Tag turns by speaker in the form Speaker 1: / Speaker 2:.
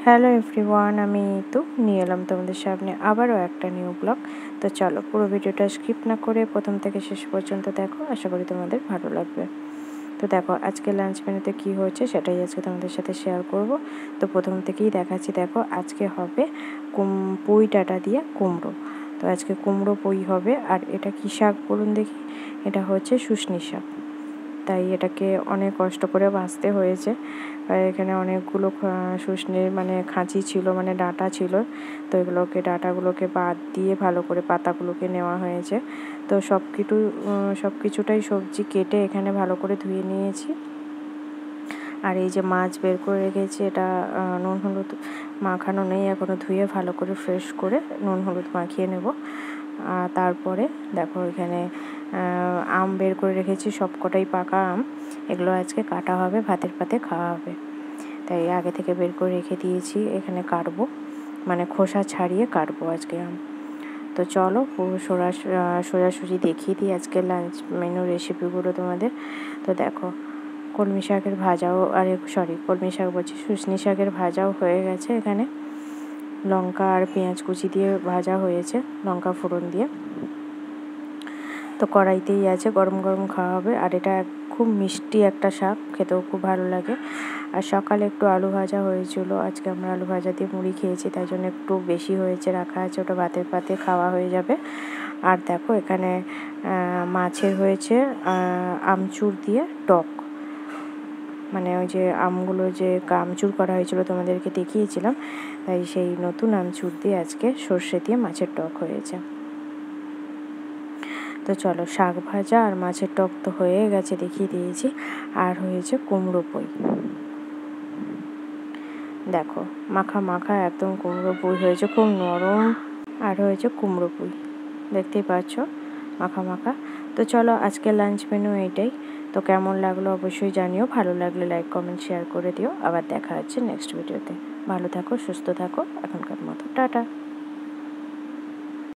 Speaker 1: Hello everyone, আমি তো নিয়ে এলাম তোমাদের সামনে আবারও একটা নিউ ব্লগ। তো চলো পুরো ভিডিওটা স্কিপ না করে প্রথম থেকে শেষ পর্যন্ত দেখো, আশা করি তোমাদের ভালো লাগবে। তো দেখো আজকে লাঞ্চ মেনুতে কী হয়েছে সেটাই আজকে তোমাদের সাথে শেয়ার করব। তো প্রথম থেকেই দেখাচ্ছি, দেখো আজকে হবে পুঁই ডাঁটা দিয়ে কুমড়ো। তো আজকে কুমড়ো পুঁই হবে। আর এটা কী শাক বলুন দেখি? এটা হচ্ছে শুশনি শাক। তাই এটাকে অনেক কষ্ট করে ভাজতে হয়েছে। এখানে অনেকগুলো শুশনির খাঁচি ছিল, ডাঁটা ছিল। তো ডাঁটাগুলোকে বাদ দিয়ে ভালো করে পাতাগুলোকে নেওয়া হয়েছে। তো সব কিছুটাই সবজি কেটে এখানে ভালো করে ধুয়ে নিয়েছি। আর এই যে মাছ বের করে রেখেছি, এটা নুন হলুদ মাখানো নেই এখনও, ধুয়ে ভালো করে ফ্রেশ করে নুন হলুদ মাখিয়ে নেব। তারপরে দেখো এখানে আম বের করে রেখেছি, সবকটাই পাকা আম। এগুলো আজকে কাটা হবে, ভাতের পাতে খাওয়া হবে। তাই আগে থেকে বের করে রেখে দিয়েছি। এখানে কাটবো, খোসা ছাড়িয়ে কাটবো আজকে আম। তো চলো পুরো সোজাসুজি দেখিয়ে দিই আজকে লাঞ্চ মেনু রেসিপিগুলো তোমাদের। তো দেখো কলমি শাকের ভাজাও, কলমি শাক বলছি, শুশনি শাকের ভাজাও হয়ে গেছে। এখানে লঙ্কা আর পেঁয়াজ কুচি দিয়ে ভাজা হয়েছে, লঙ্কা ফোড়ন দিয়ে। তো কড়াইতেই আছে, গরম গরম খাওয়া হবে। আর এটা খুব মিষ্টি একটা শাক, খেতেও খুব ভালো লাগে। আর সকালে একটু আলু ভাজা হয়েছিল, আজকে আমরা আলু ভাজা দিয়ে মুড়ি খেয়েছি, তাই জন্য একটু বেশি হয়েছে, রাখা আছে, ওটা ভাতের পাতে খাওয়া হয়ে যাবে। আর দেখো এখানে মাছের হয়েছে আমচুর দিয়ে টক, ওই যে আমগুলো যে আমচুর করা হয়েছিল তোমাদেরকে দেখিয়েছিলাম, তাই সেই নতুন আমচুর দিয়ে আজকে সর্ষে দিয়ে মাছের টক হয়েছে। তো চলো, শাক ভাজা আর মাছের টক তো হয়ে গেছে, দেখিয়ে দিয়েছি। আর হয়েছে কুমড়ো পুঁই। দেখো মাখা মাখা একদম কুমড়ো পুঁই হয়েছে, খুব নরম। আর হয়েছে কুমড়ো পুঁই, দেখতেই পাচ্ছ, মাখা মাখা। তো চলো আজকে লাঞ্চ মেনু এইটাই। তো কেমন লাগলো অবশ্যই জানিও, ভালো লাগলে লাইক কমেন্ট শেয়ার করে দিও। আবার দেখা হচ্ছে নেক্সট ভিডিওতে। ভালো থাকো, সুস্থ থাকো, এখনকার মতো টাটা।